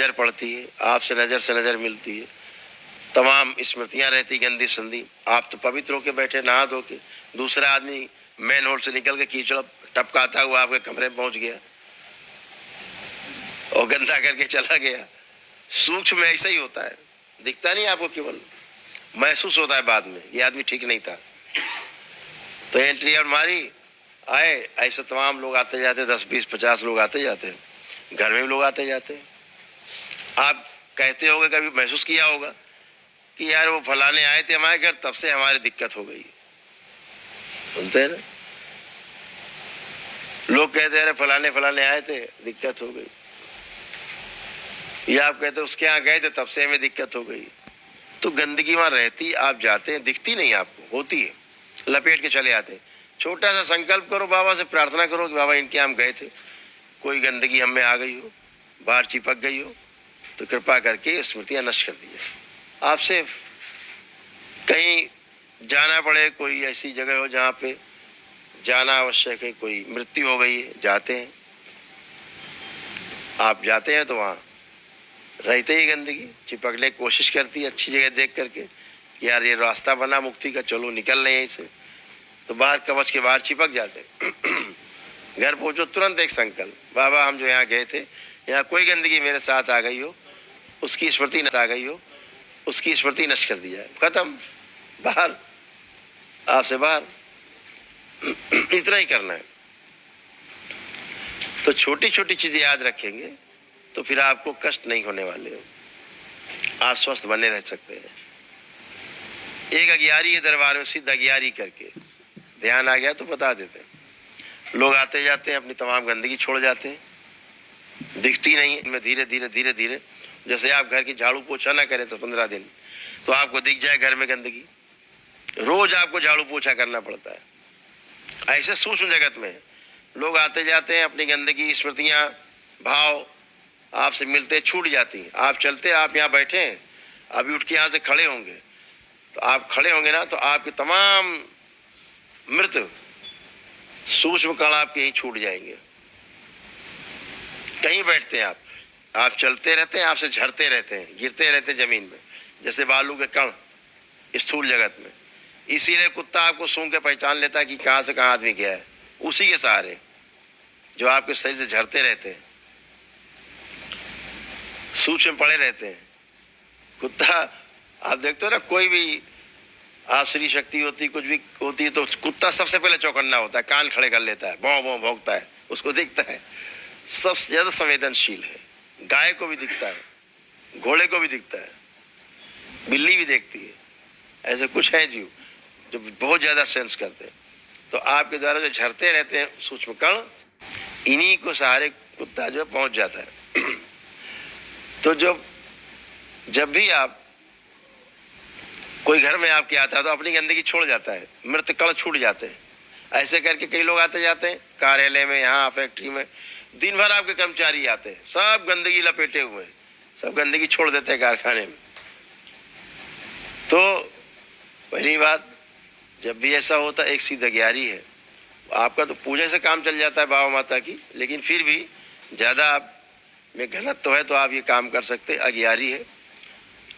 नज़र पड़ती है, आपसे नज़र से नज़र मिलती है, तमाम स्मृतियाँ रहती गंदी संदी। आप तो पवित्र होके बैठे नहा धो के, दूसरा आदमी मेन होल से निकल के कीचड़ टपकाता हुआ आपके कमरे में पहुंच गया और गंदा करके चला गया। सूक्ष्म में ऐसा ही होता है, दिखता नहीं आपको, केवल महसूस होता है बाद में ये आदमी ठीक नहीं था। तो एंट्री और मारी, आए, ऐसे तमाम लोग आते जाते, 10 20 50 लोग आते जाते हैं, घर में भी लोग आते जाते हैं। आप कहते होगे, कभी महसूस किया होगा कि यार वो फलाने आए थे हमारे घर, तब से हमारी दिक्कत हो गई। सुनते हैं ना, लोग कहते हैं फलाने फलाने आए थे, दिक्कत हो गई। या आप कहते उसके यहाँ गए थे, तब से हमें दिक्कत हो गई। तो गंदगी वहां रहती, आप जाते हैं, दिखती नहीं आपको, होती है, लपेट के चले आते हैं। छोटा सा संकल्प करो, बाबा से प्रार्थना करो कि बाबा इनके यहाँ गए थे, कोई गंदगी हम में आ गई हो, बाहर चिपक गई हो, तो कृपा करके स्मृतियाँ नष्ट कर दीजिए। आपसे कहीं जाना पड़े, कोई ऐसी जगह हो जहाँ पे जाना आवश्यक है, कोई मृत्यु हो गई है, जाते हैं, आप जाते हैं तो वहाँ रहते ही गंदगी चिपकने की कोशिश करती है, अच्छी जगह देख करके कि यार ये रास्ता बना मुक्ति का, चलो निकल रहे हैं इससे, तो बाहर कवच के बाहर चिपक जाते। घर पहुँचो तुरंत एक संकल्प, बाबा हम जो यहाँ गए थे, यहाँ कोई गंदगी मेरे साथ आ गई हो, उसकी स्मृति न आ गई हो, उसकी स्मृति नष्ट कर दी जाए, खत्म, बाहर, आपसे बाहर। इतना ही करना है। तो छोटी छोटी चीजें याद रखेंगे तो फिर आपको कष्ट नहीं होने वाले हो, आप स्वस्थ बने रह सकते हैं। एक अगियारी है दरबार में, सिद्ध अगियारी करके, ध्यान आ गया तो बता देते हैं। लोग आते जाते हैं, अपनी तमाम गंदगी छोड़ जाते हैं, दिखती नहीं है, इनमें धीरे धीरे धीरे धीरे, जैसे आप घर की झाड़ू पोछा ना करें तो 15 दिन तो आपको दिख जाए घर में गंदगी, रोज आपको झाड़ू पोछा करना पड़ता है। ऐसे सूक्ष्म जगत में लोग आते जाते हैं, अपनी गंदगी, स्मृतियाँ, भाव आपसे मिलते छूट जाती हैं। आप चलते, आप यहाँ बैठे हैं, अभी उठ के यहाँ से खड़े होंगे, तो आप खड़े होंगे ना, तो आपके तमाम मृत सूक्ष्म कण आपके यहीं छूट जाएंगे। कहीं बैठते हैं आप चलते रहते हैं, आपसे झड़ते रहते हैं, गिरते रहते हैं जमीन में, जैसे बालू के कण स्थूल जगत में। इसीलिए कुत्ता आपको सूंघ के पहचान लेता है कि कहाँ से कहाँ आदमी गया है, उसी के सहारे जो आपके शरीर से झड़ते रहते हैं, सूक्ष्म पड़े रहते हैं। कुत्ता आप देखते हो ना, कोई भी आसुरी शक्ति होती, कुछ भी होती है, तो कुत्ता सबसे पहले चौकन्ना होता है, कान खड़े कर लेता है, भौं भौं भौंकता है, उसको दिखता है, सबसे ज्यादा संवेदनशील है। गाय को भी दिखता है, घोड़े को भी दिखता है, बिल्ली भी देखती है। ऐसे कुछ है जीव जो बहुत ज्यादा सेंस करते हैं। तो आपके द्वारा जो झड़ते रहते हैं सूक्ष्म कण, इन्हीं को सहारे कुत्ता जो पहुंच जाता है। तो जब भी आप कोई घर में आपके आता है तो अपनी गंदगी छोड़ जाता है, मृत कण छूट जाते हैं। ऐसे करके कई लोग आते जाते हैं, कार्यालय में, यहाँ फैक्ट्री में, दिन भर आपके कर्मचारी आते हैं, सब गंदगी लपेटे हुए हैं, सब गंदगी छोड़ देते हैं कारखाने में। तो पहली बात, जब भी ऐसा होता है, एक सिद्ध अगियारी है, आपका तो पूजा से काम चल जाता है बाबा माता की, लेकिन फिर भी ज़्यादा आप में घनत्व है तो आप ये काम कर सकते, अगियारी है।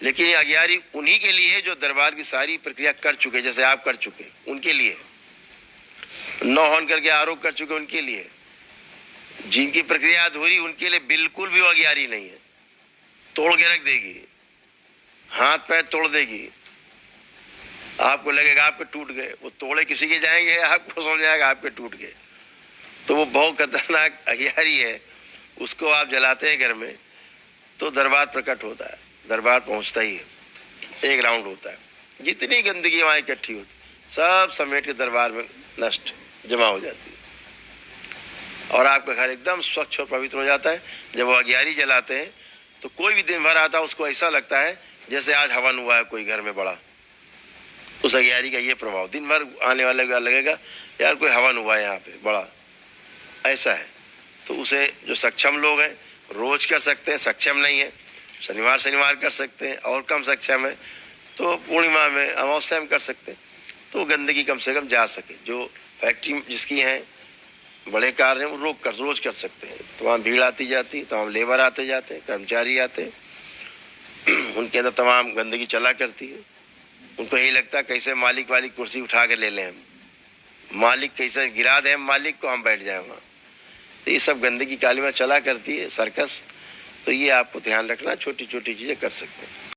लेकिन ये अगियारी उन्हीं के लिए है जो दरबार की सारी प्रक्रिया कर चुके, जैसे आप कर चुके, उनके लिए, नौ हवन करके आरोप कर चुके, उनके लिए। जिनकी प्रक्रिया अधूरी, उनके लिए बिल्कुल भी वो अगियारी नहीं है, तोड़ के रख देगी, हाथ पैर तोड़ देगी, आपको लगेगा आपके टूट गए, वो तोड़े किसी के जाएंगे, आपको समझ आएगा आपके टूट गए। तो वो बहुत खतरनाक अगियारी है, उसको आप जलाते हैं घर में तो दरबार प्रकट होता है, दरबार पहुंचता ही है, एक राउंड होता है, जितनी गंदगी वहाँ इकट्ठी होती सब समेट के दरबार में नष्ट जमा हो जाती है, और आपका घर एकदम स्वच्छ और पवित्र हो जाता है। जब वो अगियारी जलाते हैं तो कोई भी दिन भर आता है, उसको ऐसा लगता है जैसे आज हवन हुआ है कोई घर में बड़ा। उस अगियारी का ये प्रभाव, दिन भर आने वाले का लगेगा यार कोई हवन हुआ है यहाँ पे बड़ा, ऐसा है। तो उसे जो सक्षम लोग हैं रोज कर सकते हैं, सक्षम नहीं है शनिवार कर सकते हैं, और कम सक्षम है तो पूर्णिमा में, अमावस्या में कर सकते हैं, तो गंदगी कम से कम जा सके। जो फैक्ट्री जिसकी हैं, बड़े कार्य हैं वो रोज कर सकते हैं। तमाम भीड़ आती जाती, तमाम लेबर आते जाते हैं, कर्मचारी आते हैं, उनके अंदर तमाम गंदगी चला करती है। उनको यही लगता है कैसे मालिक वाली कुर्सी उठा कर ले लें हम, मालिक कैसे गिरा दें मालिक को, हम बैठ जाए वहाँ। तो ये सब गंदगी काली में चला करती है सर्कस। तो ये आपको ध्यान रखना, छोटी छोटी चीज़ें कर सकते हैं।